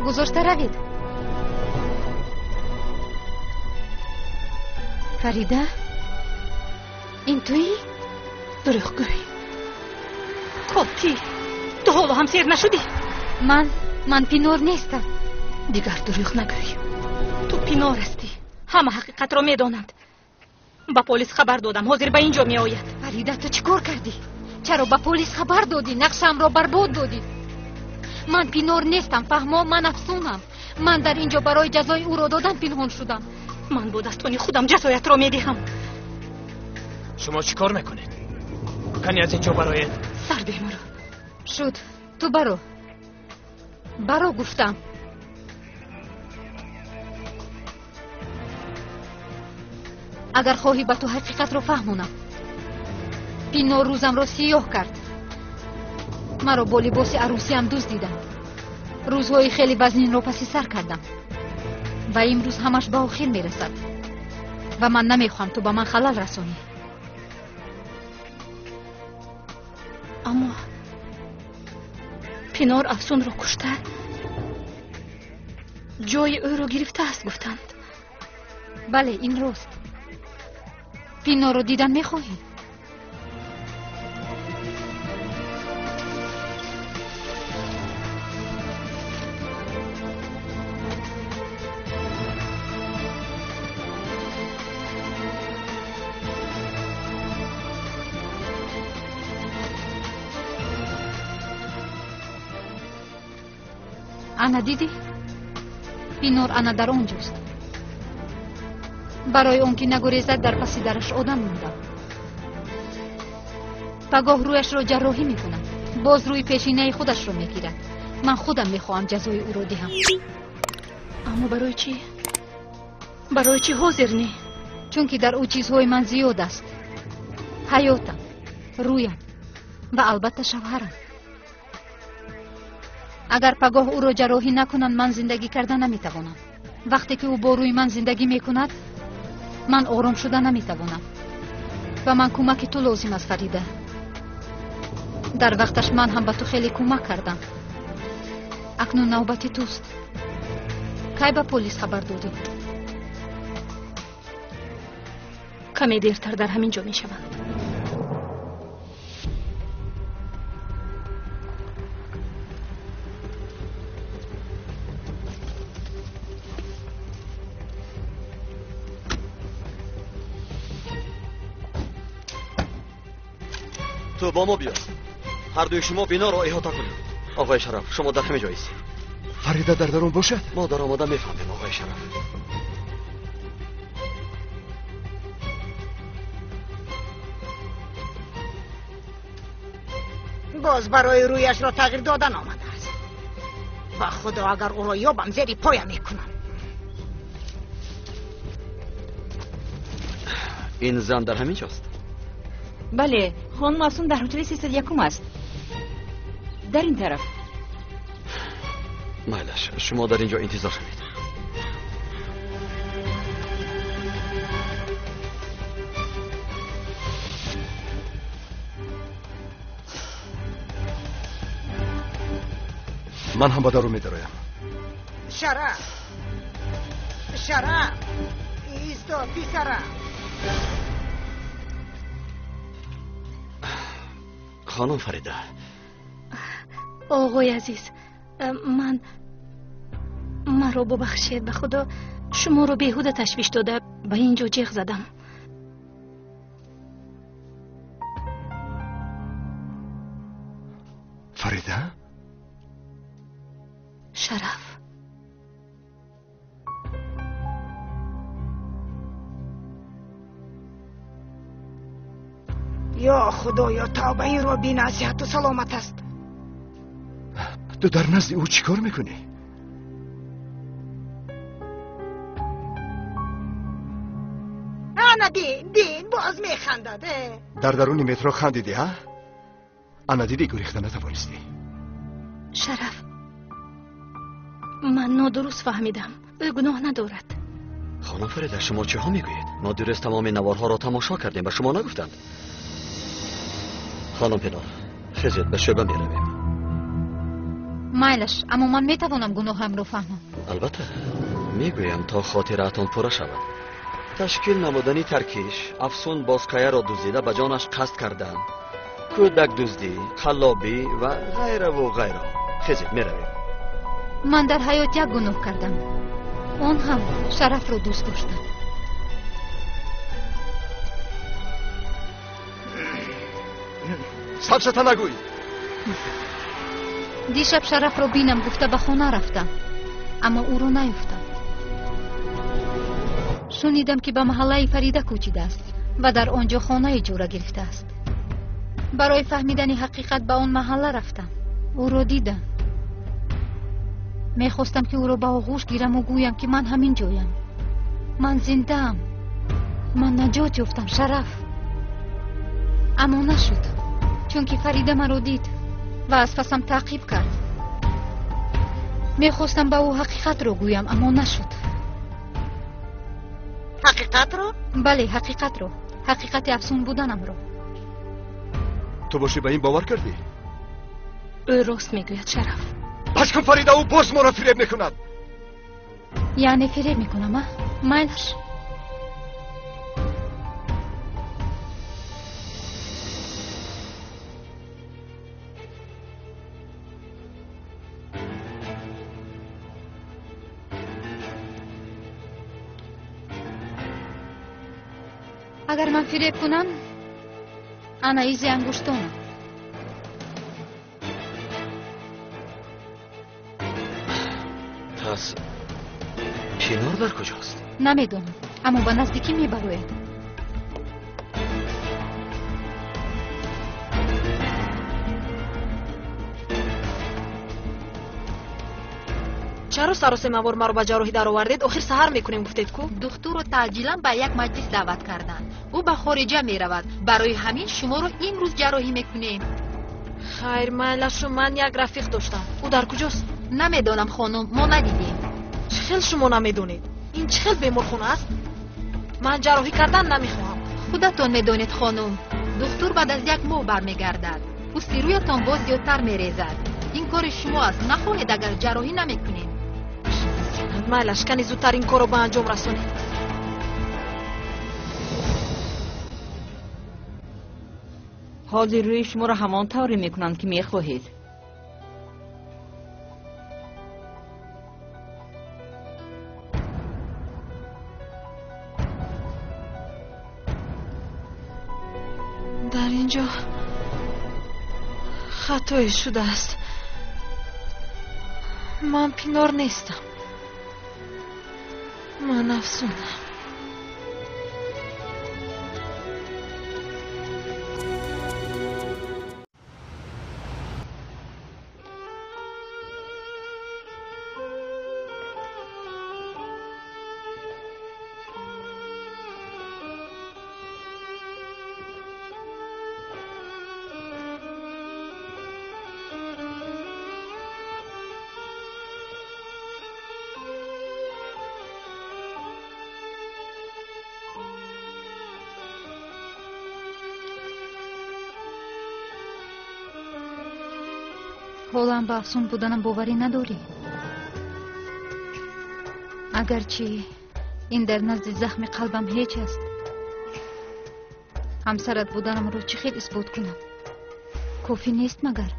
گذاشته روید. فریده این تویی؟ دروغگوی. کاتی تو حالا هم سیر نشدی؟ من پینور نیستم. دیگر دروغ نگوی. تو پینور هستی. همه حقیقت را میدانند. با پلیس خبر دادم، حاضر به اینجا می آید. فریده تو چیکار کردی؟ چرا با پلیس خبر دادی؟ نقشم را برباد دادی. من پینور نیستم، فهمو؟ من افسونم. من در اینجا برای جزای او را دادن پنهان شدم. من با دستان خودم جزایت را میدهم. شما چیکار میکنید؟ کنی از اینجا برایت. سر بمرو. شد تو برو گفتم. اگر خواهی به تو حقیقت رو فهمونم. پینور روزم رو سیاه کرد. مرا با لباس عروسی هم دزدیدند. روزهای خیلی وزنین رو پسی سر کردم و امروز همش به آخر میرسد و من نمیخوام تو به من خلل رسونی. اما پینور افسون رو کشته، جای او رو گرفته است گفتند. بله این راست. پینور رو دیدن میخواهی؟ انا دیدی؟ پینور انا در آنجاست. برای اون که نگریزد در پس درش آدم مونده. پگاه رویش را جراحی میکنم، باز روی پیشینه خودش را میگیرد. من خودم میخواهم جزای او را دهم. اما برای چی؟ برای چی حاضر نی؟ چون که در او چیزهای من زیاد است. حیاتم، رویم و البته شوهرم. اگر پگاه او را جراحی نکنند من زندگی کردن نمیتوانم. وقتی که او با روی من زندگی میکند من آرام شدن نمیتوانم و من کمک تو لازم است فریده. در وقتش من هم به تو خیلی کمک کردم. اکنون نوبت توست. کی به پلیس خبر دادی؟ کمی دیرتر در همین جا میشوم. تو با ما بیا. هر دوی شما بنا را احاطه کنید. آقای شرف شما در همه جا ایستید. فریده در درون باشد؟ ما در آمده میفهمیم آقای شرف. باز برای رویش را تغییر دادن آمده است. با خدا اگر او را یابم زیر پایم میکنم. این زن در همین جاست؟ بله خانم افسون در هتل 301 است. در این طرف. مایلش شما در اینجا انتظار شوید. من هم با درو میدرایم. شرف ایستا پیسرم. خانم فریده. آقای عزیز من رو ببخشید. به خدا شما رو بیهوده تشویش داده به اینجا جیغ زدم. فریده؟ شرف یا خدایا توبه این رو بی نصیحت و سلامت است. تو در نزد او چیکار میکنی؟ انا دید باز میخندده. در درون مترو خندیدی ها؟ انا دیدی گریخته نتوانستی. شرف من نادرست فهمیدم. او گناه ندارد. خانم فریده شما چه ها میگویید؟ ما درست تمام نوارها را تماشا کردیم و شما نگفتند. خانم پناه خیزید به شعبه میرویم. майлаш, аммо ман метавонам гуноҳамро фаҳмам. албатта мегӯям то хотиратон пурра шавад. ташкил намудани таркиш, афсун бозкаяро дуздида ба ҷонаш қасд кардан, кӯдак дуздӣ, қаллобӣ ва ғайраву ғайро. хизид меравем. ман дар ҳаёт як гуноҳ кардам. он ҳам шарафро дӯст доштам. саршата нагӯй. дишаб шарафро бинам гуфта ба хона рафтам, аммо ӯро наёфтам. шунидам ки ба маҳаллаи фарида кӯчидааст ва дар он ҷо хона иҷора гирифтааст. барои фаҳмидани ҳақиқат ба он маҳалла рафтам. ӯро дидам. мехостам ки ӯро ба оғӯш гирам ва гӯям ки ман ҳамин ҷоям. ман зиндаам. ман наҷот ёфтам, шараф. аммо нашуд, чунки фарида маро дид ва аз пасам таъқиб кард. мехостам ба ӯ ҳақиқатро гӯям, аммо нашуд. ҳақиқатро? бале, ҳақиқатро. ҳақиқати афсун буданамро. ту боши ба ин бовар кардӣ? ӯ рост мегӯяд, шараф. пас кун фарида, ӯ боз моро фиреб мекунад. яъне фиреб мекунам, а? майлаш. агар ман фиреб кунам, ана изи ангуштонам. пас пинор дар куҷост? намедонам, аммо ба наздикӣ мебарояд. чаро саросемавор маро ба ҷарроҳӣ даровардед? охир саҳар мекунем гуфтед ку? духтурро таъҷилан ба як маҷлис даъват карданд. ӯ ба хориҷа меравад. барои ҳамин шуморо имрӯз ҷарроҳӣ мекунем. хайр, майлашу, ман як рафиқ доштам. ӯ дар куҷост? намедонам хонум, мо надидем. чӣ хел шумо намедонед? ин чӣ хел беморхона аст? ман ҷарроҳӣ кардан намехоҳам. худатон медонед хонум, духтур баъд аз як моҳ бармегардад. пӯсти рӯятон боз зиёдтар мерезад. ин кори шумо аст. нахоҳед агар ҷарроҳӣ намекунем. майлаш, кани зудтар ин корро ба анҷом расонед. ҳозир рӯи шуморо ҳамон тавре мекунанд ки мехоҳед. дар ин ҷо хатое шудааст. ман пинор нестам. ман афсунам. ҳолам ба афсун буданам боварӣ надорӣ? агарчи ин дар назди захми қалбам ҳеҷ аст, ҳамсарат буданамро чӣ хел исбот кунам? кофӣ нест магар?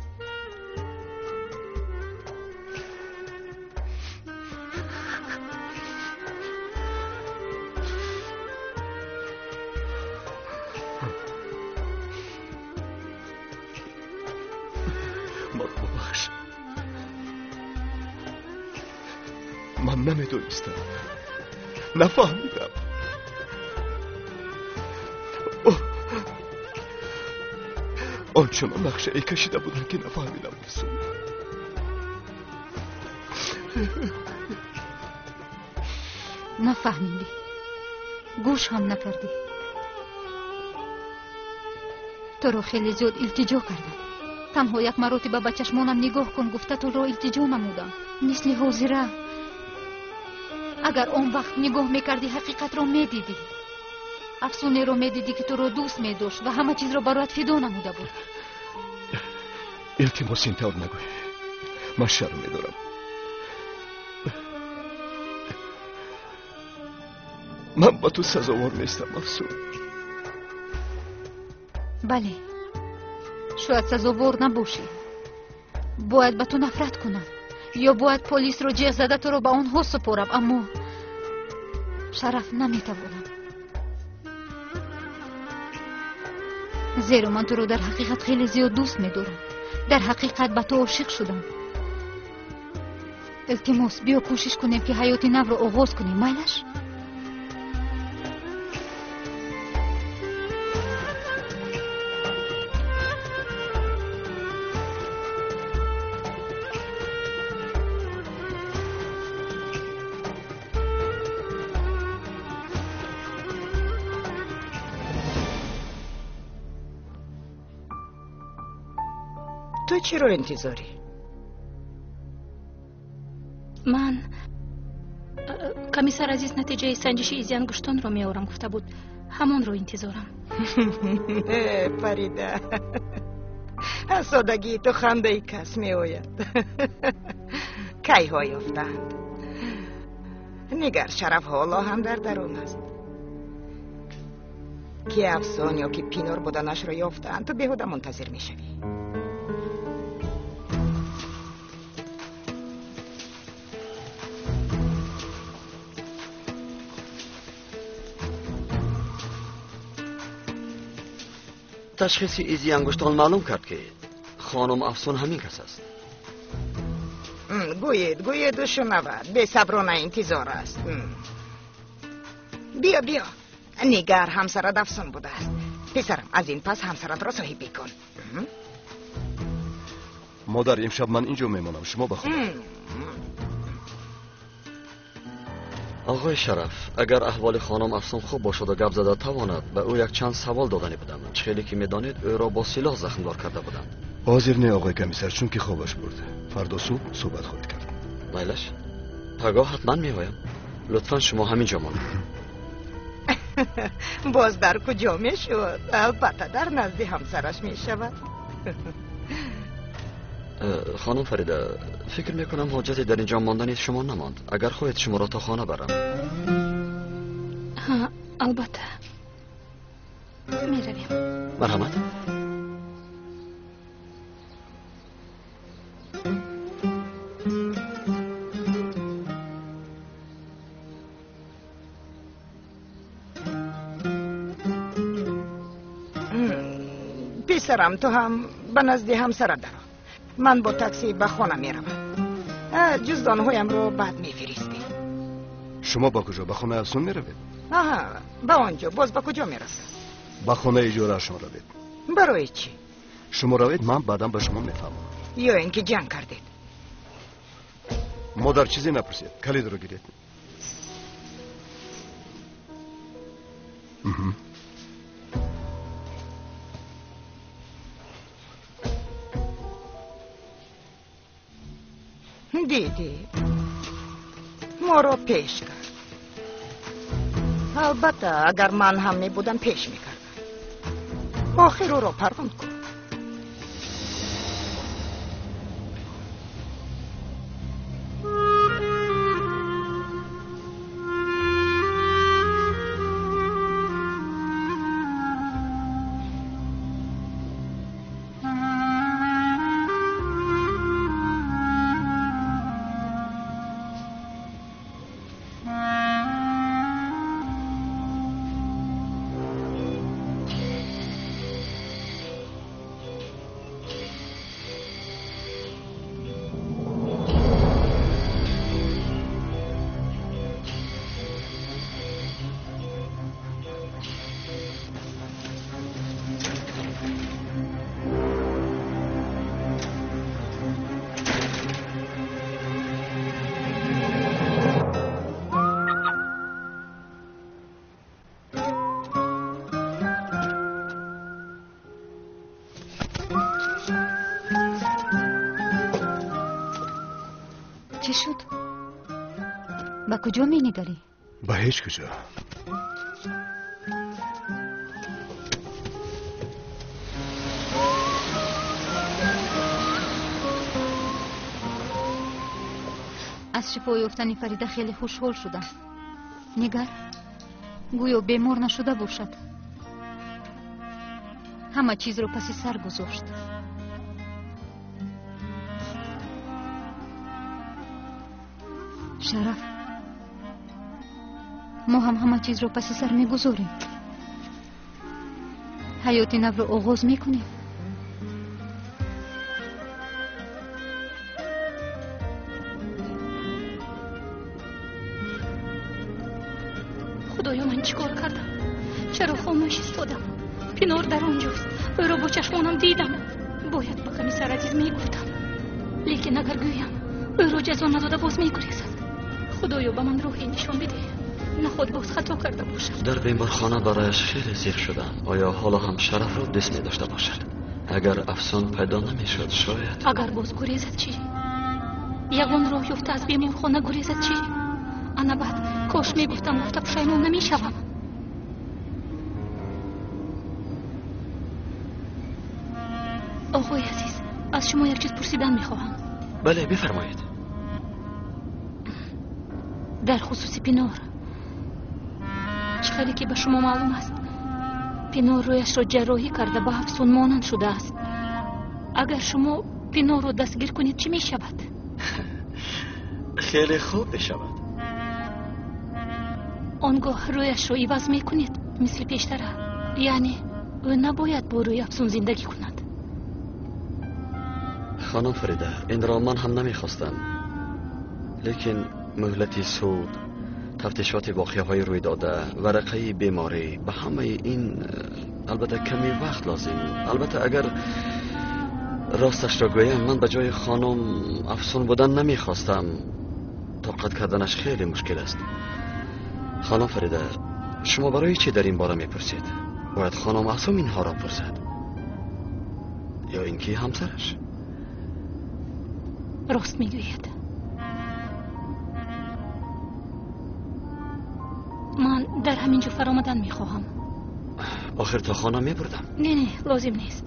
من نمیدونستم، نفهمیدم. آنچنان نقشه ای کشیده بودن که نفهمیدم. نفهمیدی، گوش هم نکردی. تو رو خیلی زود التجا کردم. تنها یک مرتبه به چشمانم نگاه کن گفته تو رو التجا نمودم. مثل حاضره. اگر اون وقت نگاه میکردی حقیقت رو میدیدی. افسونه رو میدیدی که تو رو دوست میداشت و همه چیز رو برات فدا نموده بود. التماس اینطور نگوی. من شرم میدارم. من با تو سزاوار نیستم افسون. بله، شاید سزاوار نباشی. باید به تو نفرت کنم یا باید پلیس رو جیغ زده تو رو به اونها سپارم، اما شرف نمیتوانم، زیرا من تو رو در حقیقت خیلی زیاد دوست میدارم. در حقیقت به تو عاشق شدم. التماس بیا کوشش کنیم که حیات نو رو آغاز کنیم، میلش؟ تو چی رو انتظاری؟ من کمیسر عزیز نتیجه سنجشی ایزی انگشتان رو میارم گفته بود، همون رو انتظارم. فریده، از سادگی تو خنده ای کس می آید. کی ها یافتند؟ نگر شرف حالا هم در درون است. که افسون یا که پینور بودنش رو یافتند، تو بهوده منتظر می شوی. تشخیص ایزی انگشتان معلوم کرد که خانم افسون همین کس است. گوید و شنود. به صبرانه انتظار است. بیا نگر همسرت افسون بوده است. پسرم از این پس همسرت را صاحبی کن. مادر امشب من اینجا میمانم، شما بخواب. آقای شرف، اگر احوال خانم افسون خوب باشد و گپ زده تواند به او یک چند سوال دادنی بدم، خیلی که میدانید او را با سلاح زخمدار کرده بودند. حاضر نه آقای کمیسر، چون که خوابش برد. فردا صبح صحبت خواهید کرد. میلش، پگاه حتما میآیم. لطفا شما همینجا مانید. باز در کجا می شود؟ البته در نزد همسرش می شود. خانم فریده، فکر میکنم حاجتی در اینجا ماندن شما نماند. اگر خواهید شما را تا خانه برم. ها، البته میرویم. مرحمت. پسرم تو هم به نزد همسرت درو. من با تاکسی به خانه میروم. جزدانهایم رو بعد میفرستی. شما با کجا؟ به خانه افسون میروید؟ آها، به آنجا. باز به کجا میرسد؟ به خانه اجارهشون روید. برای چی؟ شما روید، من بعدم به شما میفهمم. یا اینکه جنگ کردید؟ مادر چیزی نپرسید، کلید رو گیرید. دیدی ما رو پیش کرد. البته اگر من هم می بودم پیش می کردم. آخر رو پروند کن. چی شد؟ به کجا می نگری؟ به هیچ کجا. از شفا یافتن فریده خیلی خوشحال شدم. نگر گویا بیمار نشده باشد. همه چیز رو پس سر گذاشت. شرف، ما هم همه چیز رو پس سر میگذاریم. حیات نو رو آغاز میکنیم. خدایا من چیکار کردم؟ چرا خاموش ایستادم؟ پینار در آنجاست. او را با چشمانم دیدم. باید به کمیسر عزیز میگفتم، لیکن اگر گویم او را جزا نداده باز میگریزد. خدایا به من راهی نشان بده، نخود باز خطا کرده باشم. در بیمارخانه برایش خیلی زیر شدم. آیا حالا هم شرف را دست می داشته باشد؟ اگر افسون پیدا نمیشد شاید. اگر باز گریزد چی؟ یگان راه یافته از بیمارخانه گریزد چی؟ انا بعد کاش میگفتم گفته پشیمان نمیشوم. آقای عزیز، از شما یک چیز پرسیدن میخواهم. بله بفرمایید. در خصوص پینار، چقدر که به شما معلوم است پینار رویش را جراحی کرده به افسون مانند شده است. اگر شما پینار را دستگیر کنید چی می شود؟ خیلی خوب بشود. آنگاه رویش را عوض می کنید مثل پیشتره، یعنی او نباید با روی افسون زندگی کند. خانم فریده، این را من هم نمیخواستم، لیکن مهلتی سود، تفتیشات واقعه های روی داده، ورقه بیماری، به همه این البته کمی وقت لازم. البته اگر راستش را گویم من به جای خانم افسون بودن نمیخواستم. طاقت کردنش خیلی مشکل است. خانم فریده، شما برای چی در این باره میپرسید؟ باید خانم افسون اینها را پرسد، یا اینکه همسرش. راست میگوید. من در همینجا فرامدن میخواهم. آخر تا خانه میبردم؟ نه لازم نیست.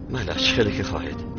ملش خیلی که خواهید.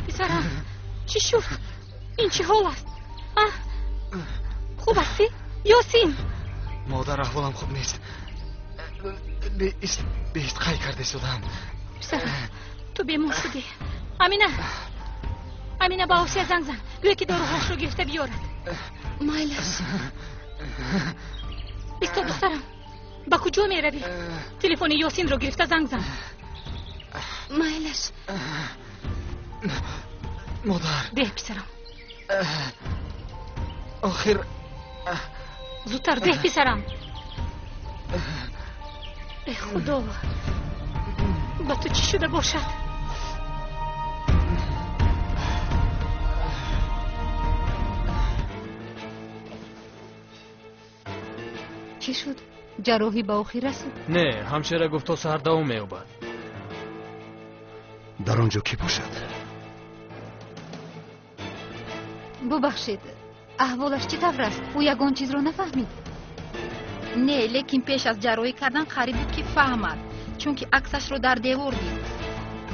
پسرم چی شد؟ این چه حال است؟ خوب هستی؟ یاسین مادر احوالم خوب نیست. بیست قی کرده شدم. پسرم تو بیمار شدی. امینه با آسیا زنگ زن، گویا که داروهاش رو گرفته بیارد. مایلش ایستا دخترم، با کجا می روی؟ تلفن یاسین رو گرفته زنگ زن. مایلش مادر ده پسرم آخر زودتر ده پسرم. ای خدا با تو چی شده باشد؟ چی شد؟ جراحی با آخر رسید؟ نه، همشیره گفت تا سهر دوام میوبد. در آنجا کی باشد؟ ببخشید احوالش چطور است؟ او یگان چیز رو نفهمید. نه، لیکن پیش از جراحی کردن قریب بود که فهمد، چون که عکسش رو در دیوار دید.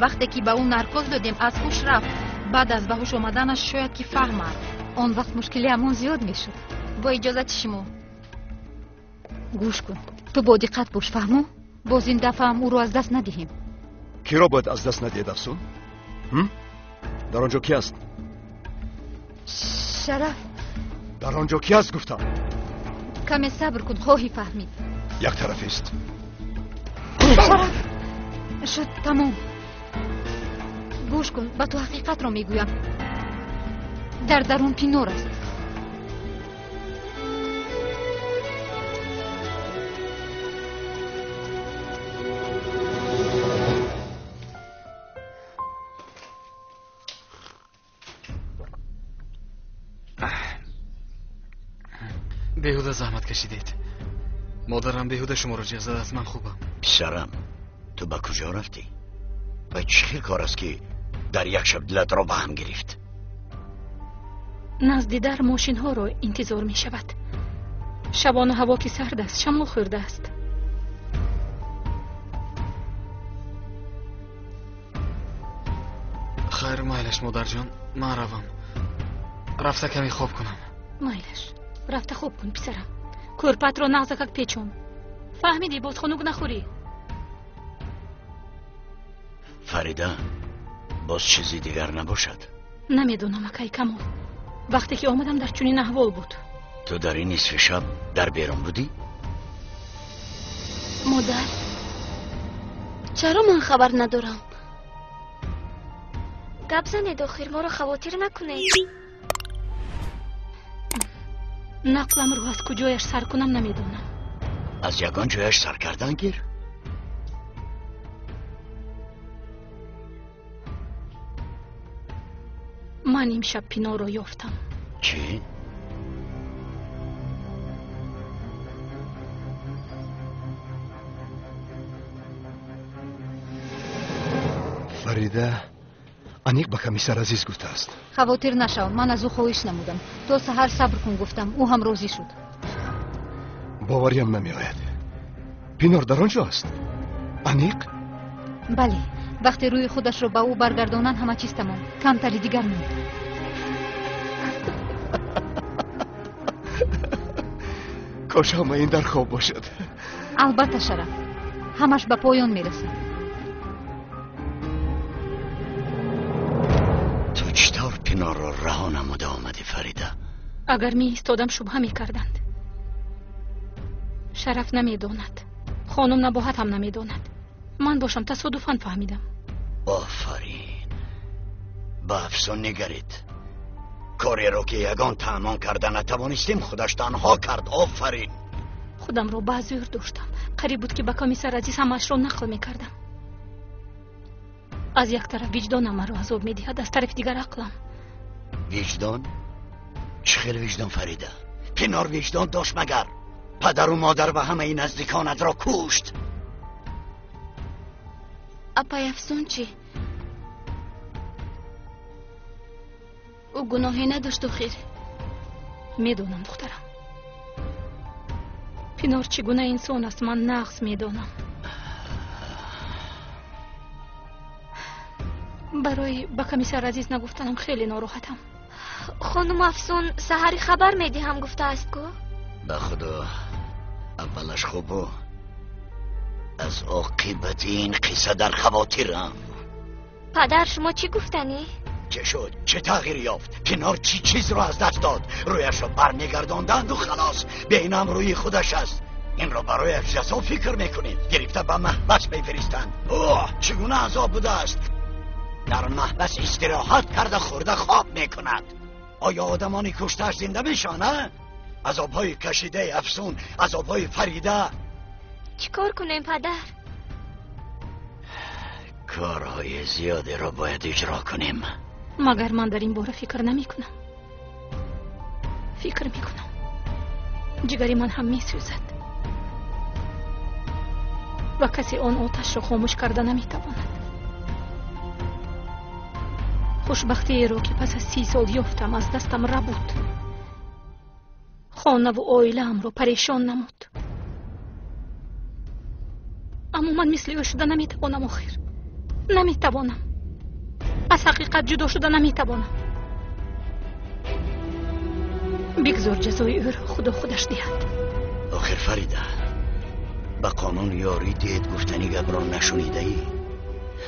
وقتی که به اون نارکوز دادیم از هوش رفت. بعد از به هوش آمدنش شاید که فهمد. آن وقت مشکلی همون زیاد میشد. با اجازت شما. گوش کن، تو با دقت باش، فهمو؟ باز این دفعه هم او رو از دست ندهیم. کی را باید از دست ندهید افسون؟ در آنجا کی است؟ شرف. در آنجا کی است گفتم؟ کمی صبر کن، خواهی فهمید. یک طرفی است. شرف شد تمام. گوش کن، به تو حقیقت را میگویم. در درون پینور است. بیهوده زحمت کشیدید. مادرم بیهوده شما رو جزد از من خوبم. پسرم تو به کجا رفتی؟ و چه خیلی کار است که در یک شب دلت را به هم گرفت؟ نزد در ماشین ها رو انتظار می شود. شبانه هوا که سرد است، شمال خورده است. خیر مایلش مادر جان، من روم. رفته کمی خواب کنم. مایلش رفته خوب کن پسرم. کورپت رو نغزکک پیچون. فهمیدی باز خنوگ نخوری. فریده باز چیزی دیگر نباشد؟ نمیدونم اکای کمال. وقتی که آمدم در چنین احوال بود. تو در این نصف شب در بیرون بودی؟ مادر چرا من خبر ندارم؟ گپ زنید آخر ما رو خواطر نکنید. نقلم رو از کجایش سر کنم نمیدونم. از یگان جایش سر کردن گیر؟ من امشب پینا رو یافتم. چی؟ فریده انیق به کمیسر عزیز گفته است. خواطر نشو، من از او خواهش نمودم. تو سحر صبر کن گفتم، او هم راضی شد. باوریم نمی آید. پینار در آنجا است. انیق؟ بله، وقتی روی خودش رو به او برگردانن همه چیز تمام. کمتری دیگر نمید. کاش همه این در خواب باشد. البته شرف، همش به پایان میرسه. تو چطور پینار را رها نموده آمدی فریده؟ اگر می ایستادم شبه می کردند. شرف نمیداند، خانم نباهت هم نمیداند. من باشم تصادفاً فهمیدم. آفرین. به افسون نگرید. کاری رو که یگان تمام کرده نتوانستیم خودش تنها کرد. آفرین. خودم رو بعضیر داشتم. قریب بود که به کمیسر عزیز همش رو نقل میکردم. از یک طرف وجدانم مرا عذاب میدهد، از طرف دیگر عقلم. وجدان؟ چه خیلی وجدان فریده؟ پینار وجدان داشت مگر؟ پدر و مادر و همه این نزدیکانت را کشت. اپای افسون چی؟ او گناهی نداشت و خیر. میدونم دخترم. پینار چگونه انسان است من نقص میدونم. برای به کمیسر عزیز نگفتنم خیلی ناراحتم. خانم افسون سحری خبر میدی هم گفته است کو؟ به خدا اولش خوبو از عاقبت این قصه در خواطرم. پدر شما چی گفتنی؟ چه شد؟ چه تغییر یافت؟ پینار چی چیز رو از دست داد؟ رویش رو برنگرداندند و خلاص. به اینم روی خودش است. این رو برایش جزا فکر میکنید؟ گرفته به محبس میفرستند. اوه چگونه عذاب بوده است. در محبس استراحت کرده خورده خواب میکند. آیا آدمانی کشتش زنده میشانه؟ عذابهای کشیده افسون، عذابهای فریده. چیکار کنیم پدر؟ کارهای زیاده را باید اجرا کنیم. مگر من در این باره فکر نمی کنم. فکر می کنم جگری من هم می سوزد و کسی آن آتش را خاموش کرده نمی تواند. خوشبختی رو که پس از 30 سال یافتم از دستم را بود. خانه و عائله‌ام رو پریشان نمود. اما من مثل او شده نمیتوانم. آخر نمیتوانم. از حقیقت جدا شده نمیتوانم. بگذار جزای او را خدا خودش دهد. آخر فریده، به قانون یاری دید گفتنی گپ را نشنیده ای؟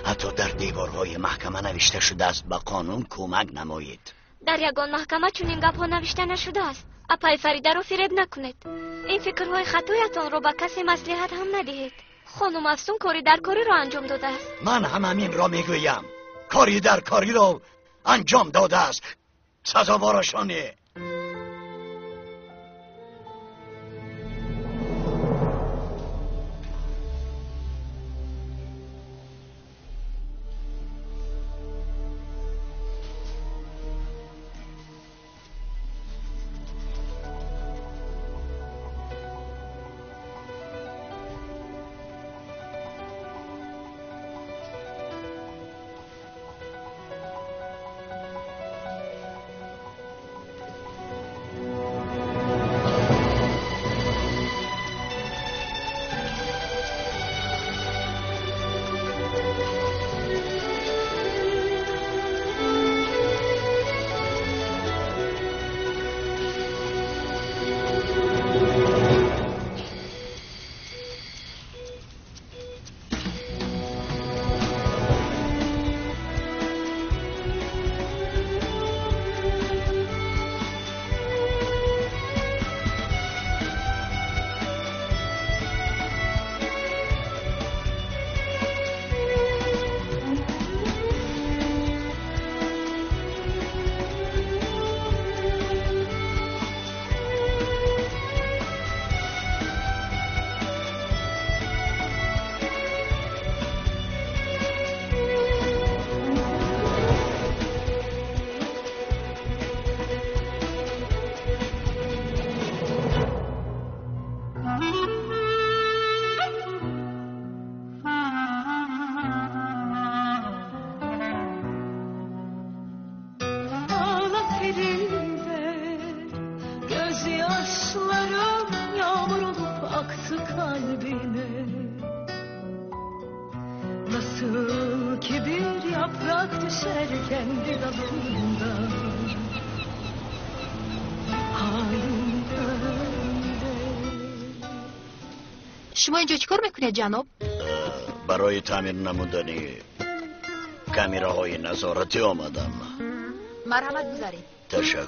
حتی در دیوارهای محکمه نوشته شده است به قانون کمک نمایید. در یگان محکمه چنین گپ‌ها نوشته نشده است. اپای فریده رو فریب نکنید. این فکرهای خطایتان رو به کسی مصلحت هم ندهید. خانم افسون کاری در کاری را انجام داده است. من هم همین را میگویم. کاری در کاری را انجام داده است. سزاوارشانه. شما اینجا چیکار میکنید جناب؟ برای تعمیر نمودن کامیراهای نظارتی آمدم. مرحمت گذارید. تشکر.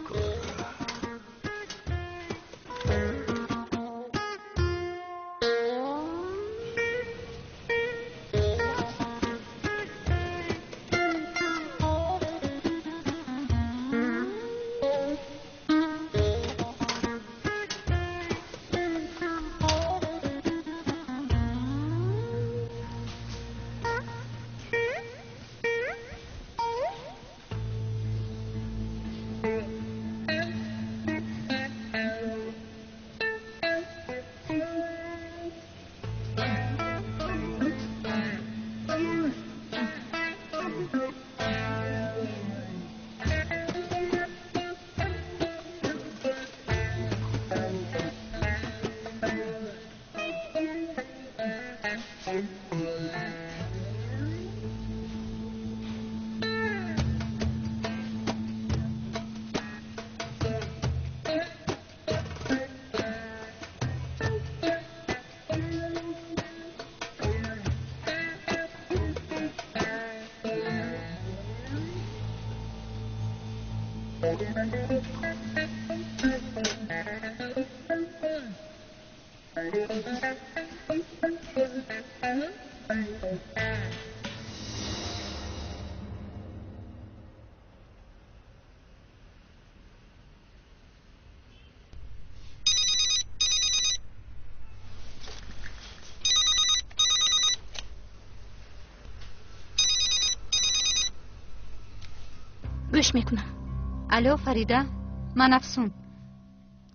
گوش میکنم. الو فریده، من افسون.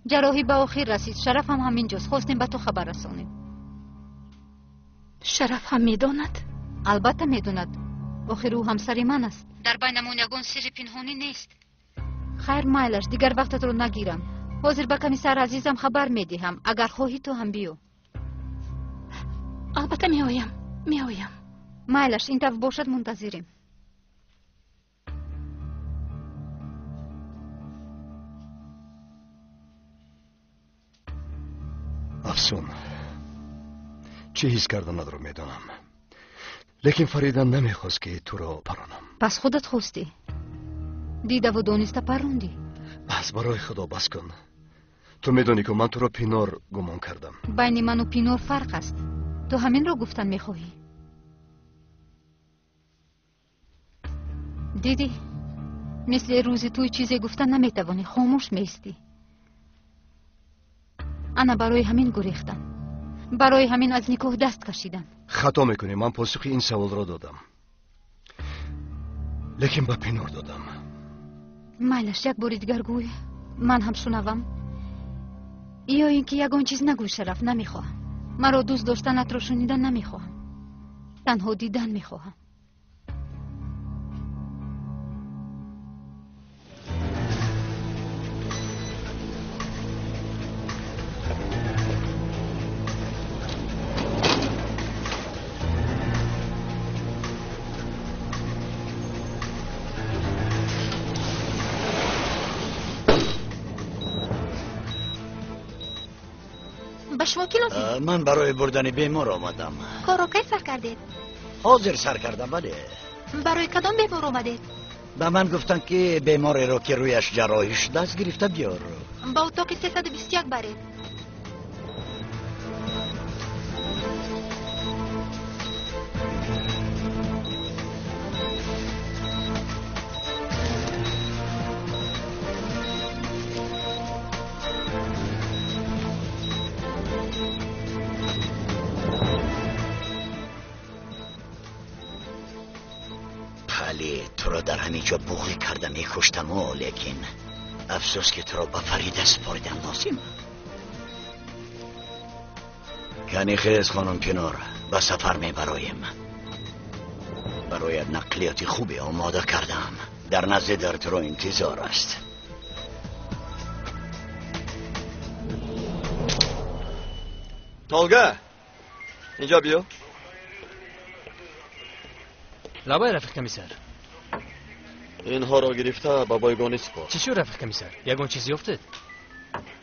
جراحی به آخر رسید. شرف هم همینجاست. خواستیم به تو خبر رسانیم. شرف هم میداند؟ البته میدوند. آخر او همسر من است. در بینمون یگان سر پنهانی نیست. خیر مایلش، دیگر وقتت رو نگیرم. حاضر به کمیسر عزیزم خبر میدهم. اگر خواهی تو هم بیو. البته میآیم. مایلش، این طرف باشد منتظریم. افسون، چه حس کردن ندارم میدانم، لیکن فریدن نمیخواست که تو را پرانم. پس خودت خواستی؟ دیده و دانسته پروندی؟ بس برای خدا بس کن. تو میدانی که من تو را پینار گمان کردم. بین من و پینار فرق است. تو همین را گفتن میخواهی. دیدی؟ مثل روزی توی چیزی گفتن نمیتوانی، خاموش میستی. انا برای همین گریختم. برای همین از نکاح دست کشیدم. خطا میکنی. من پاسخ این سوال را دادم، لیکن به پینار دادم. مایلش، یک باری دیگر گوی، من هم شنوم. یا اینکه یگان چیز نگوی شرف. نمیخواهم. مرا دوست داشتنت را شنیدن نمیخواهم. تنها دیدن میخواهم. شما کی لازم؟ من برای بردن بیمار آمدم. کارو کی سر کردید؟ حاضر سر کردم. بله. برای کدام بیمار آمدید؟ به من گفتن که بیماری رو که رویش جراحی شده است گرفته بیار. با اتاق 321 برید. تو را در همینجا بوغی کردم میکشتم، لیکن افسوس که تو را به فرید سپردم. لازم کنی خیز خانم پینار، به سفر میبرایم. برایت نقلیاتی خوبی آماده کردم. در نزد در تو را انتظار است. تالگه اینجا بیو. لابای رفیق کمیسر، اینها را گرفته به بایگانی سپار. چی شد رفیق کمیسر؟ یگان چیزی افتاد؟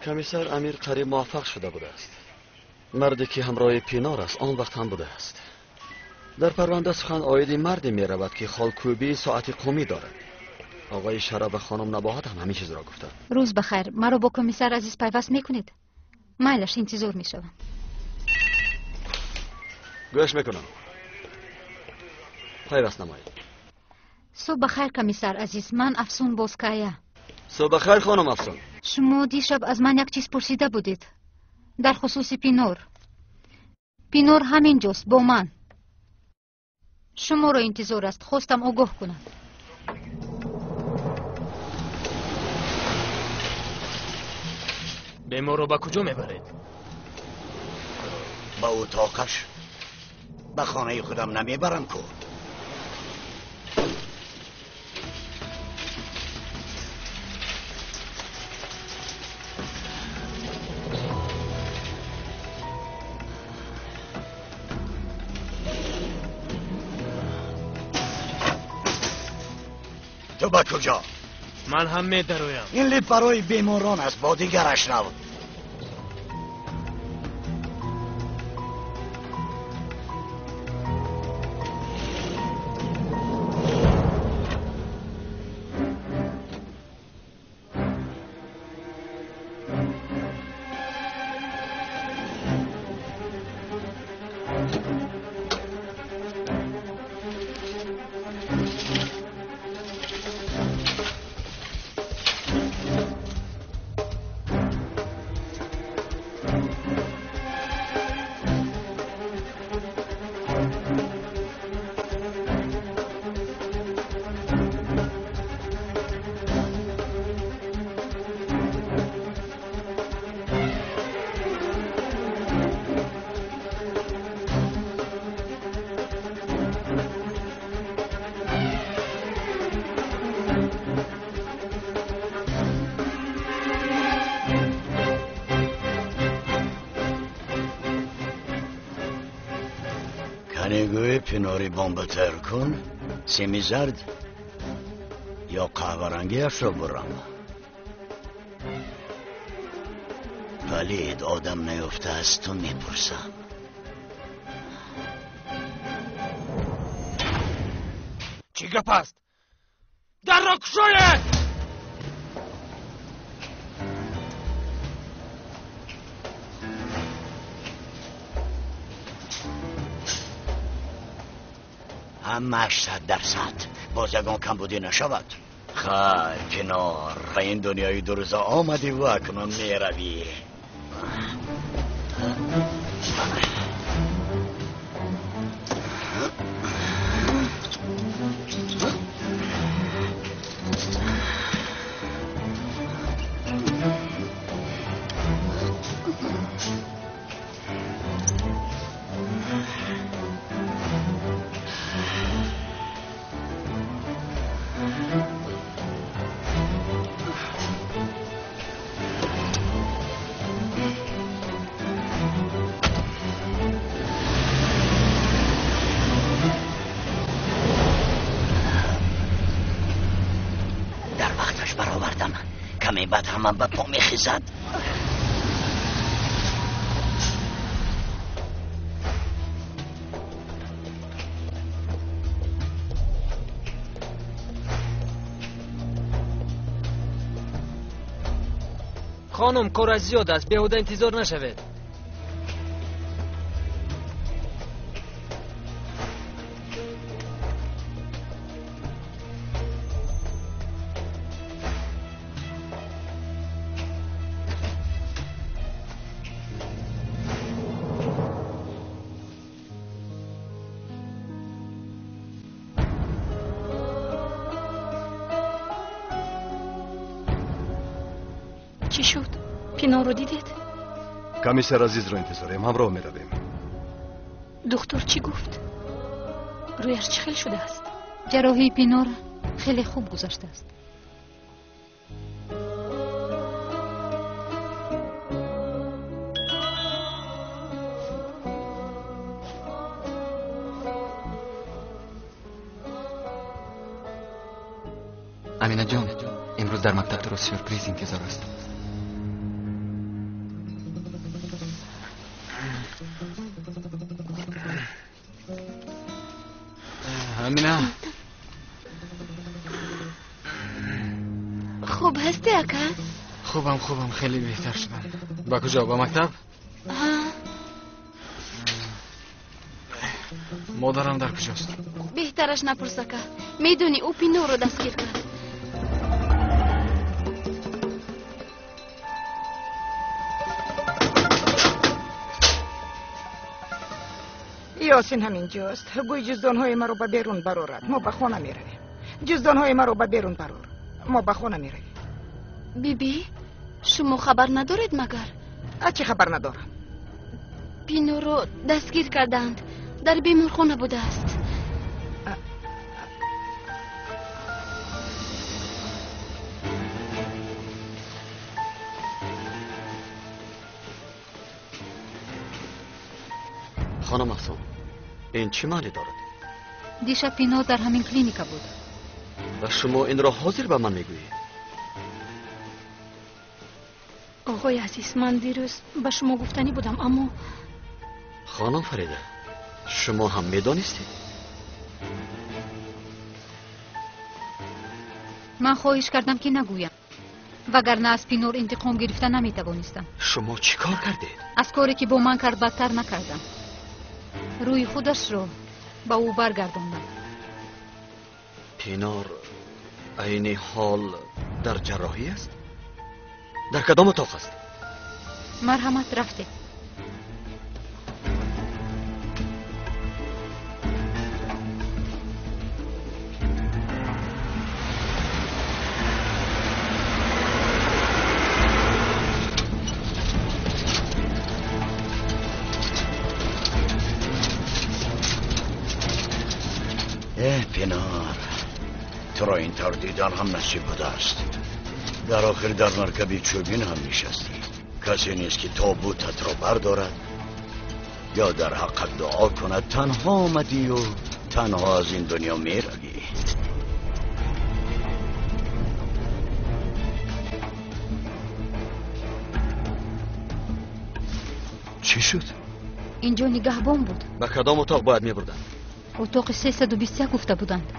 کمیسر امیر قریب موفق شده بوده است. مردی که همراه پینار است آن وقت هم بوده است. در پرونده سخن آید مردی می رود که خالکوبی ساعت قومی دارد. آقای شراب خانم نباهت هم همین چیز را گفته. روز بخیر. مرا با کمیسر عزیز پیوست میکنید؟ مایلش، انتظار میشوم. گوش میکنم. پیوست نمایید. صبح بخیر کمیسر عزیز. من افسون بازکایه. صبح بخیر خانم افسون. شما دیشب از من یک چیز پرسیده بودید در خصوص پینور. پینور همین جاست با من. شما را انتظار است. خواستم آگاه کنم. بیمار رو به کجا میبرید؟ به اتاقش. به خانه خودم نمیبرم که. تو با کجا؟ من هم میدرویم. این لیب برای بیماران است، با دیگرش رو. یعنی گوی پیناری بامبتر کن، سیمی زرد یا قهوه رنگیش رو برم. ولی آدم نیفته از تو میپرسم. چی گپ است؟ در را کشوید! همه‌اش 100% بازگان کم بودی نشود. خیر کنار و این دنیای دو روزه آمدی و اکنون میروی. بعد همه به پا میخیزد. خانم کارش زیاد است، بیهوده انتظار نشوید. چی شد؟ پینار رو دیدید؟ کمیسر عزیز رو انتظاریم، همراه می رویم. دکتر چی گفت؟ رویش چه خیل شده است؟ جراحی پینار خیلی خوب گذشته است. امینه جان، امروز در مکتب تو رو سورپریز انتظار است. امینه خوب هستی اکا؟ خوبم خیلی بهتر شدم. با کجا؟ با مکتب؟ ها. مادرم در کجاست؟ بهترش نپرس اکا، میدونی او پینو رو دستگیر کرد. یاسین همینجاست. گوی جزدانهای ما رو به بیرون برارد. ما به خانه می رویم. جزدانهای ما رو به بیرون برار. ما به خانه می رویم. بیبی شما خبر ندارید مگر؟ چی خبر ندارم؟ پینو رو دستگیر کردند، در بیمارخانه بوده است. خانم افسون، این چه معنی دارد؟ دیشب پینار در همین کلینیکا بود. و شما این را حاضر به من میگویید؟ آقای عزیز، من دیروز به شما گفتنی بودم اما خانم فریده، شما هم میدانستید؟ من خواهش کردم که نگویم، وگرنه از پینور انتقام گرفته نمیتوانستم. شما چی کار کردید؟ از کاری که با من کرد بدتر نکردم. روی خودش رو با او برگرداندم. پینار عین حال در جراحی است؟ در کدام اتاق است؟ مرحمت رفته. پینار، تو را این طور دیدن هم نصیب بوده است. در آخر در مرکبی چوبین هم نشستی. کسی نیست که تابوتت را بردارد یا در حق دعا کند تنها آمدی و تنها از این دنیا میروی. چی شد؟ اینجا نگهبان بود. به کدام اتاق باید میبردن؟ اتاق 321 گفته بودند.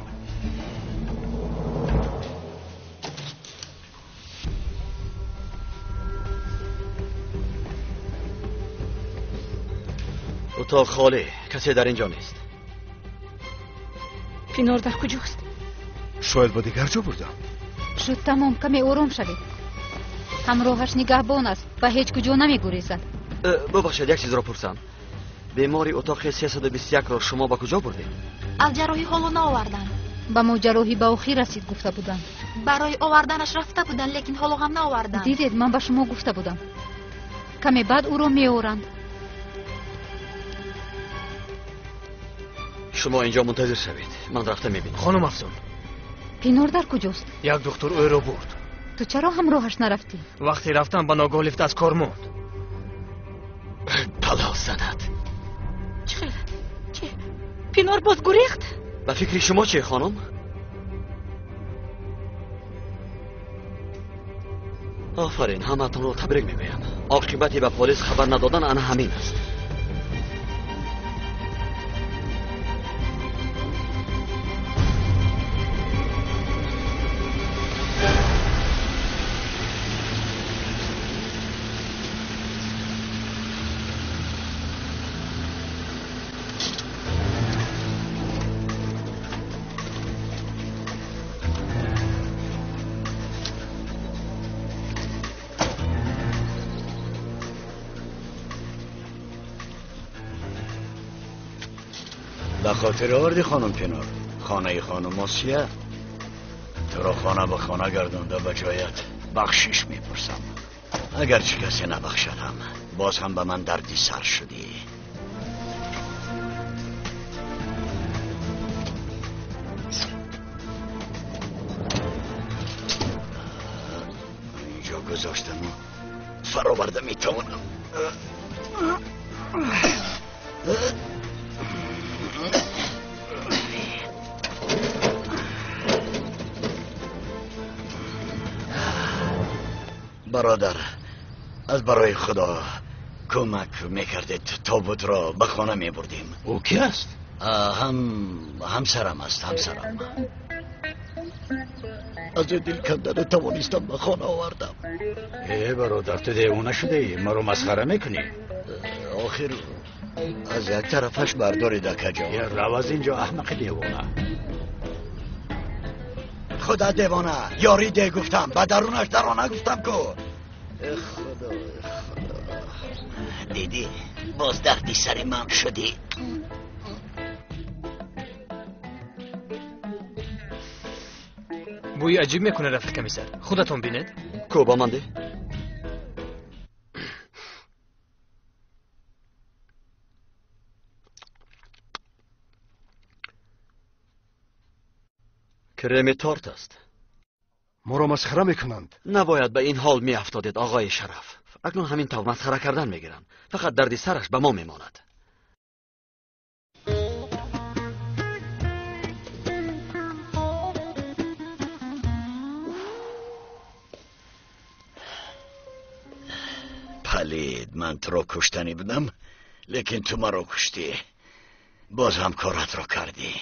اتاق خالی، کسی در اینجا نیست. پینار در کجاست؟ شاید با دیگر جا بردم. شد تمام، کمی آرام شوید. همراهش نگهبان است و هیچ کجا نمیگریزد. ببخشید یک چیز را پرسم. بیماری اتاق 321 را شما با کجا بردید؟ از جراحی حالو نآوردن. با ما جراحی به آخر رسید گفته بودند. برای آوردنش رفته بودن لیکن حالو هم نآوردن. دیدید من به شما گفته بودم. کمی بعد او را میآورند. شما اینجا منتظر شوید، من رفته میبینم. خانم افسون، پینار در کجاست؟ یک دکتر او را برد. تو چرا همراهش نرفتی؟ وقتی رفتم با ناگاه لیفت از کار موند. بلا زند. چه؟ پینار باز گریخت؟ به فکر شما چیه خانم؟ آفرین، همتون رو تبریک میگویم. عاقبتی به پلیس خبر ندادن آن همین است. به خاطر آوردی خانم پینار؟ خانه خانم آسیه تو را خانه به خانه گردونده به جایت بخشش میپرسم. اگرچه کسی نبخشدم باز هم به من دردی سر شدی. اینجا گذاشتم فرآورده میتوانم. برادر، از برای خدا کمک میکردید تابوت را به خانه میبردیم. او کی است؟ همسرم است، همسرم. از دل کندن توانستم به خانه آوردم. برادر، تو دیوانه شده ای؟ ما رو مسخره میکنی؟ آخر از یک طرفش بردارید کجا. رو از اینجا احمق دیوانه. خدا دیوانه، یاری ده گفتم، به درونش درانه گفتم که خدا. دیدی باز دردی سر من شدی. بوی عجیب میکنه رفیق کمیسر، خودتون بینید. کو با من ده؟ کرم تارت است. ما را مسخره میکنند. نباید به این حال میافتادید آقای شرف. اکنون همین طور مسخره کردن میگیرن. فقط دردی سرش به ما میماند. پلید، من تو را کشتنی بودم لیکن تو ما را کشتی. باز هم کارت را کردی.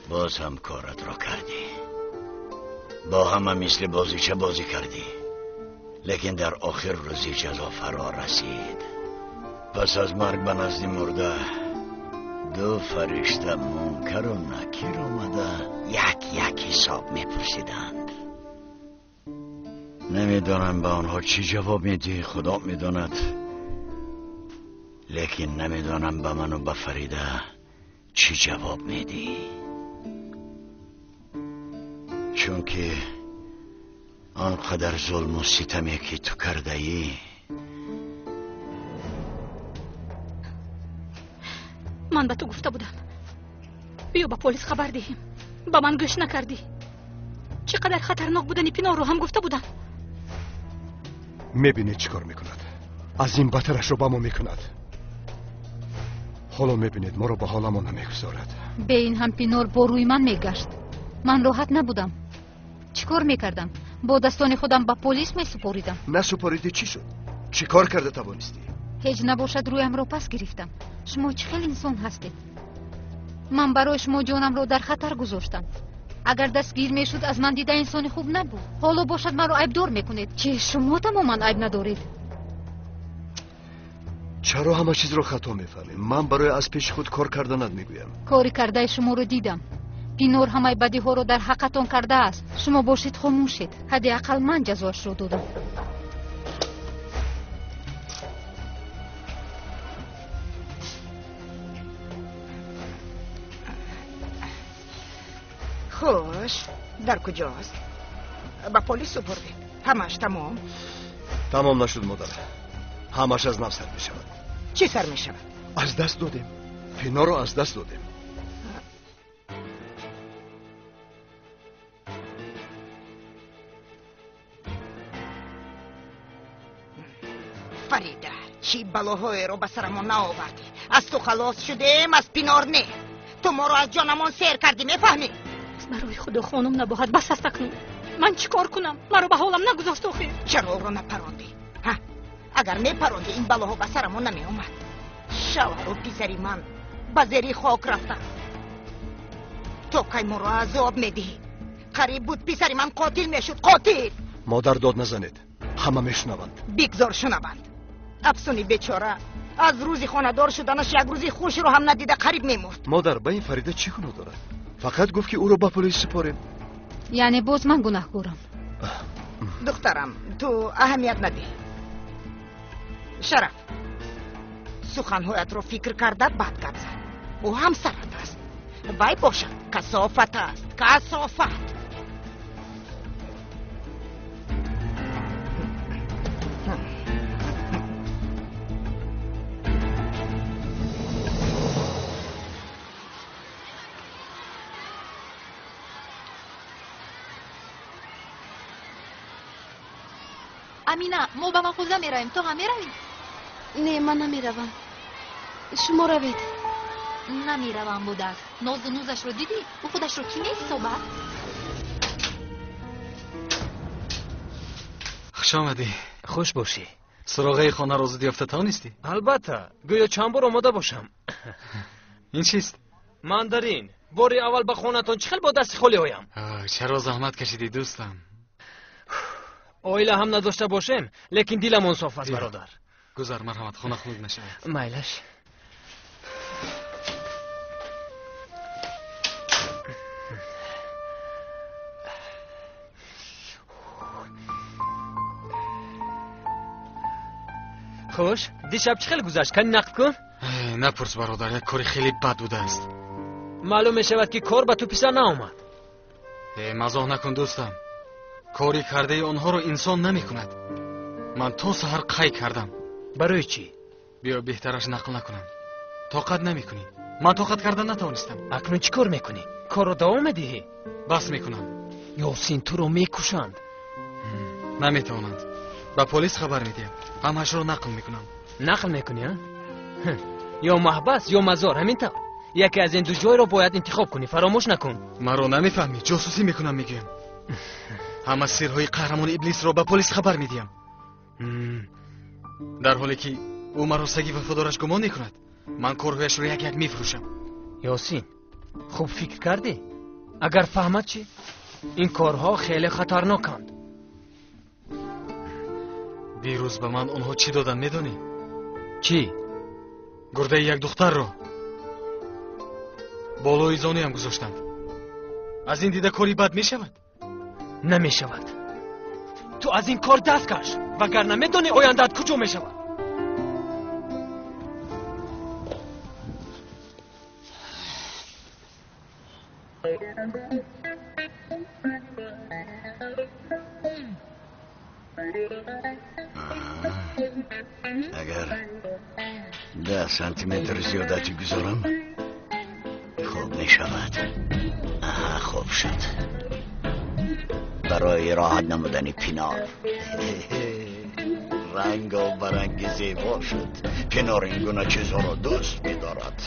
باز هم کارت را کردی. با همه مثل بازیچه بازی کردی لیکن در آخر روزی جزا فرا رسید. پس از مرگ به نزد مرده دو فرشته منکر و نکیر آمده یک حساب میپرسیدند. نمیدانم به آنها چی جواب میدی، خدا میداند. لیکن نمیدانم به من و به فریده چی جواب میدی، چون که آنقدر ظلم و ستمی که تو کرده ای. من به تو گفته بودم بیا به پلیس خبر دهیم، با من گوش نکردی. چقدر خطرناک بودن پینار رو هم گفته بودم. میبینید چیکار میکند، از این بدترش رو با ما میکند. حالا میبینید ما رو به حالمون نمیگذارد. به این هم پینور با روی من میگشت. من راحت نبودم. چیکار میکردم؟ با دستان خودم به پلیس میسپاریدم. نسپاریدی چی شد؟ چیکار کرده توانستی؟ هیچ نباشد رویم را پس گرفتم. شما چه خیلی انسان هستید. من برای شما جانم را در خطر گذاشتم. اگر دستگیر میشد از من دیده انسان خوب نبود. حالا باشد من را عیبدار میکنید که شما تماما عیب ندارید. چرا همه چیز رو خطا میفهمیم؟ من برای از پیش خود کار کردنت میگویم. کاری کرده شما رو دیدم. پینور همه بدی ها رو در حقتان کرده است. شما باشید خاموشید. حداقل من جزاش رو دادم. خوش، در کجاست؟ با پلیس سپردید؟ همش تمام؟ تمام نشد مادر. همش از نو سر می شود. چی سر می شود؟ از دست دادیم. پینا رو از دست دادیم. فریده، چی بلاهای رو به سرمون نآوردی؟ از تو خلاص شدیم، از پینار نه. تو ما رو از جانمون سیر کردی، میفهمی؟ برای خدا خانم نباید بس است اکنون. من چیکار کنم؟ مرا به حالم نگذاشت آخه. چرا رو نپراندی؟ اگر میپراندی این بلاها به سرمون نمی اومد. شوهر و پسری من به زیر خاک رفتن. تو که ما رو عذاب میدی. قریب بود پسری من قاتل میشد. قاتل. مادر داد نزنید، همه میشنوند. بگذار شنوند. افسونی بیچاره از روزی خانه‌دار شدنش یک روزی خوش رو هم ندیده قریب میمرد. مادر به این فریده چی گناه دارد؟ فقط گفت که او رو به پلیس سپاریم. یعنی باز من گناهکارم؟ دخترم تو اهمیت ندی. شرف، سخنهایت رو فکر کرده بعد گپ زن. او هم سرت است. وای باشد کثافت است. کثافت. امینه، ما به مغازه میرویم. تو هم میروی؟ نه، من نمیروم. شما روید. نمیروم بودک. ناز و نوزش رو دیدی؟ او خودش رو کی می‌حسابد؟ خوش آمدی. خوش باشی. سراغه خانه را زود یافته توانستی؟ البته، گویا چند بار آماده باشم. این چیست؟ ماندارین. باری اول به خونتون چه خیلی با دست خالی آیم. چرا زحمت کشیدی دوستم؟ اویله هم نداشته باشم، لیکن دیلمون صاف است برادر. گذر مرحمت، خانه خنک نشود. میلش. خوش، دیشب چه خیلی گذشت؟ کنی نقد کن؟ نپرس برادر، یک کاری خیلی بد بوده است. معلوم می شود که کار به تو پیسر نآمد. مزاح نکن دوستم. کاری کرده آنها رو انسان نمی کند. من تا سحر قی کردم. برای چی؟ بیا بهترش نقل نکنم. طاقت نمی کنی. من طاقت کردن نتوانستم. اکنون چی کار میکنی؟ کار رو دوام میدهی؟ بس میکنم. یاسین تو رو میکشند. نمیتوانند. به پلیس خبر میدیم. همش رو نقل میکنم. نقل میکنی ها؟ یا محبس یا مزار، همین تا. یکی از این دو جای رو باید انتخاب کنی، فراموش نکن. مرا نمیفهمی، جاسوسی میکنم میگم. همه سرهای قهرمان ابلیس رو به پلیس خبر میدیم. در حالی که او مرا سگی وفادارش گمان میکند، من کارهایش رو یک یک میفروشم. یاسین، خوب فکر کردی؟ اگر فهمد چی؟ این کارها خیلی خطرناکند. دیروز به من اونها چی دادن میدونی؟ چی؟ گرده یک دختر رو بالای زانوی هم گذاشتند. از این دیده کاری بد میشود؟ نمیشود. تو از این کار دست کش وگرنه میدونی آینده‌ات کجا میشود. اگر 10 سانتیمتر زیادتی گذارم خوب می شود. خوب شد. برای راحت نمودن پینار رنگ و برنگ زیبا شد. پینار این گونه چیزها را دوست می دارد.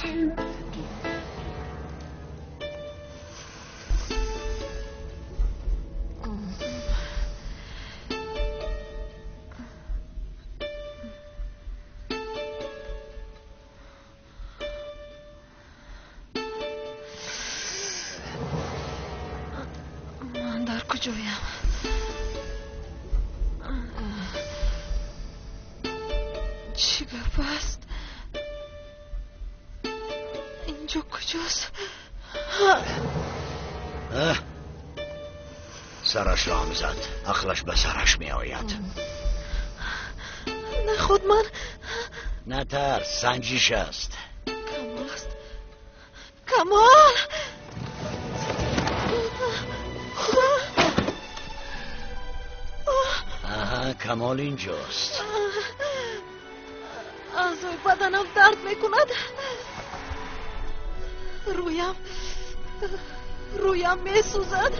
چی گپ است؟ اینجا کجاست؟ سرش را هم زد. عقلش به سرش می آید. نه خود من نه ترس، سنجیش است. کمال است. کمال کمال اینجاست. اعضای بدنم درد میکند. رویم میسوزد.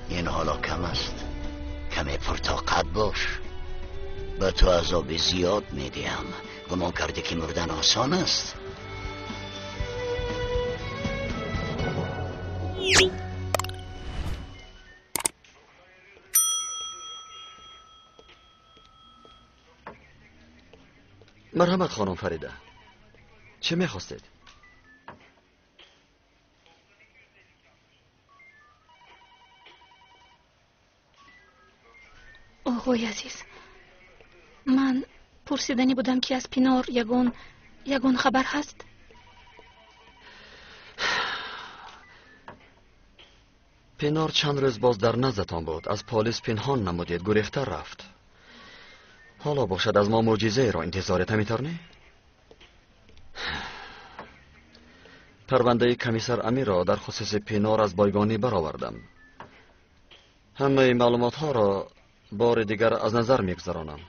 این حالا کم است. کمی پرطاقت باش. به تو عذاب زیاد میدیم. گمان کرده که مردن آسان است. مرحمت خانم فریده، چه میخواستید؟ آقای عزیز، من پرسیدنی بودم که از پینار یگان خبر هست؟ پینار چند روز باز در نزدتان بود. از پلیس پنهان نمودید، گریخته رفت. حالا باشد از ما معجزه را انتظارت می‌ترنی؟ پرونده کمیسر امیر را در خصوص پینار از بایگانی برآوردم. همه معلومات ها را بار دیگر از نظر می‌گذرانم.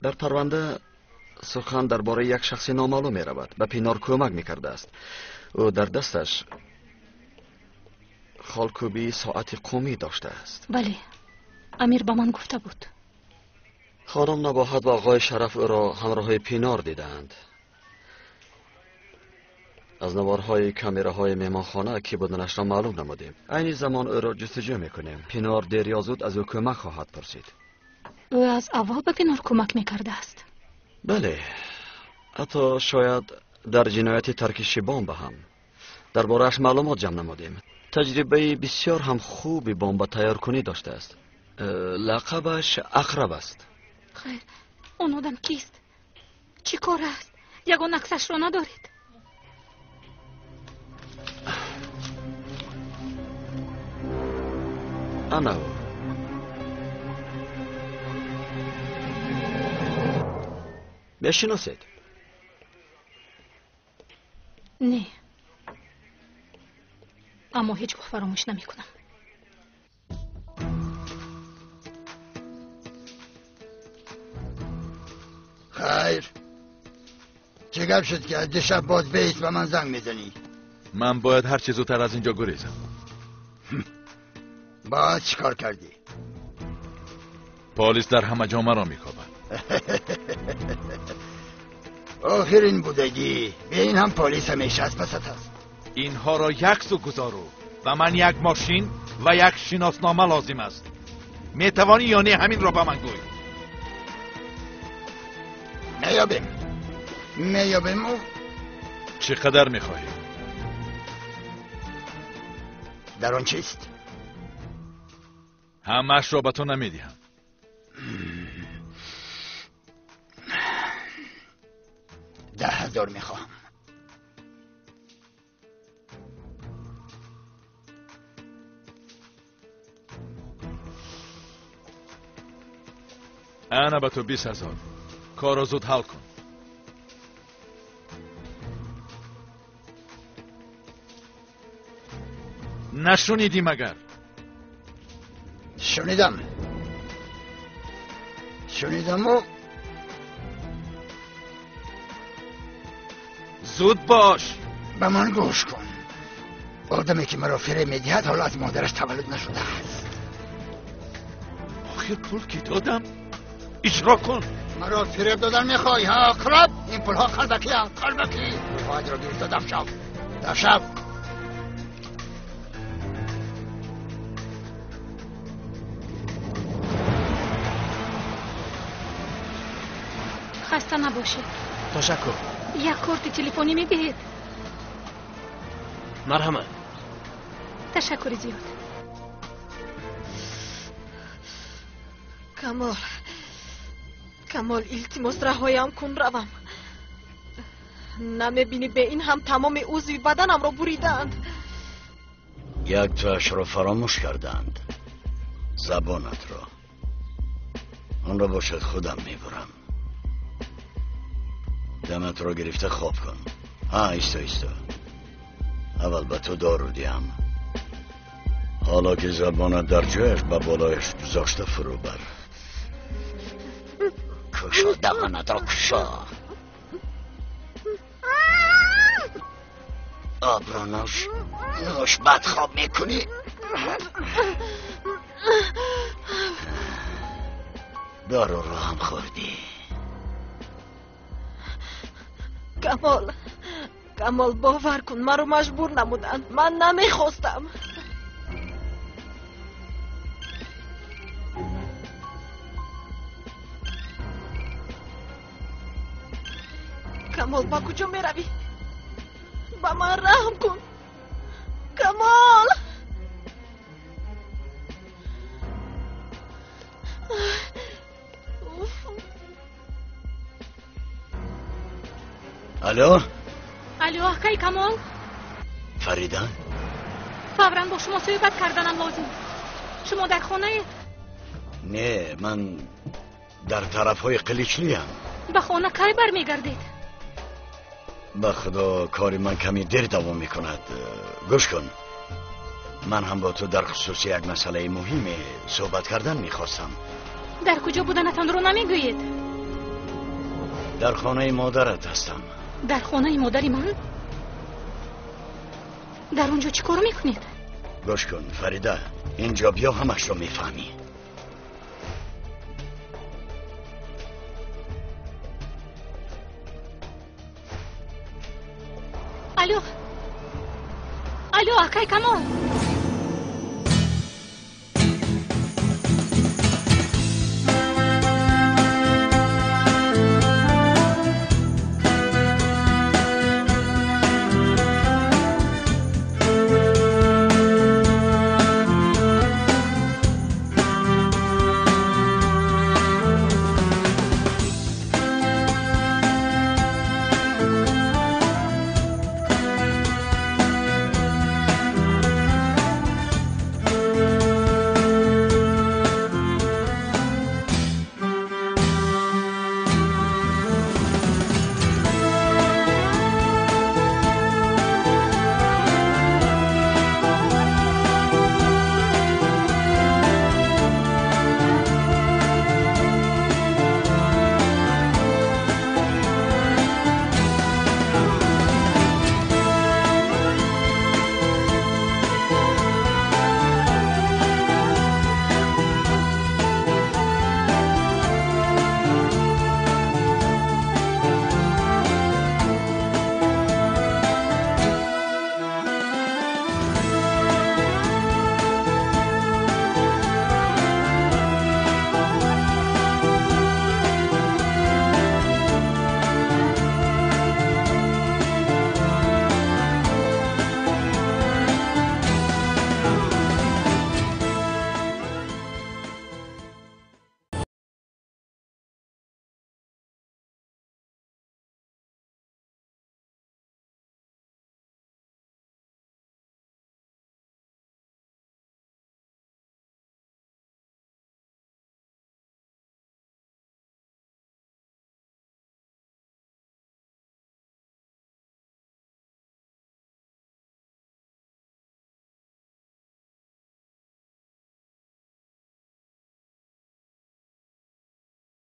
در پرونده سخن درباره یک شخص نامعلوم می‌رود. به پینار کمک می‌کرده است. او در دستش خالکوبی ساعت قومی داشته است. بله، امیر با من گفته بود. خانم نباهت و آقای شرف او را همراه پینار دیدند. از نوارهای کامراهای مهمانخانه که بودنش را معلوم نمودیم. عین زمان او را جستجو میکنیم. پینار دیر یا زود از او کمک خواهد پرسید. او از اول به پینار کمک میکرده است. بله، حتی شاید در جنایت ترکیش بمب هم. درباره‌اش معلومات جمع نمودیم. تجربه بسیار هم خوبی بمب تیار کنی داشته است. لقبش اقرب است. خیر، اون آدم کیست؟ چی کار است؟ یگان عکسش را ندارید؟ انا میشناسید؟ نه، اما هیچ وقت فراموش نمی کنم. خیر، چه گپ شد که از دیشب باز بیت و من زنگ میزنی؟ من باید هر چه زودتر از اینجا گریزم. باید چی کار کردی؟ پلیس در همه جا مرا میکابد. آخرین بودگی به این هم پلیس همیشه از پست هست. اینها را یک سو گذارو و من یک ماشین و یک شناسنامه لازم است. میتوانی یا نه همین را به من گوی؟ میابیم و چقدر میخواهی؟ در آن چیست؟ همش را به تو نمیدیم. 10,000 میخواهم. انا به تو 20,000. کارو زود حل کن. نشنیدی مگر؟ شنیدم و زود باش. به من گوش کن. آدمی که مرا فریب میدهد حالا از مادرش تولد نشده است. آخه پول که دادم اجرا کن. مرا فریب دادن میخوای ها اقرب؟ این پول ها قلبکی ها قلبکی. باید را گیرید و دفشو. خسته نباشید. تشکر. یک کارت تلفنی میدهید؟ مرحمت. تشکر زیاد. کمال التماس رهایم کن روم. نمیبینی به این هم تمام عضو بدنم را بریدند. یک تاش را فراموش کردند. زبانت را. آن را باشد خودم میبرم. دمت را گرفته خواب کن. ایستا. اول به تو دارو دیم. حالا که زبانت در جایش به بالایش گذاشته فرو بر. کشا دهانت را کشا. آب را نوش بد خواب میکنی. دارو را هم خوردی. کمال باور کن مرا مجبور نمودند. من نمیخواستم. کمال با کجا میروی؟ با من رحم کن کمال. الو آقای کمال. فریده فوراً با شما صحبت کردنم لازم. شما در خانه اید؟ نه من در طرف های قلیچلی هم. به خانه کی برمیگردید؟ به خدا کاری من کمی دیر دوام میکند. گوش کن. من هم با تو در خصوص یک مسئله مهم صحبت کردن میخواستم. در کجا بودنتان رو نمیگویید؟ در خانه مادرت هستم. در خانه مادری من؟ در اونجا چی کار میکنید؟ گوش کن فریده. اینجا بیا همش رو میفهمی. الو آقای کمال.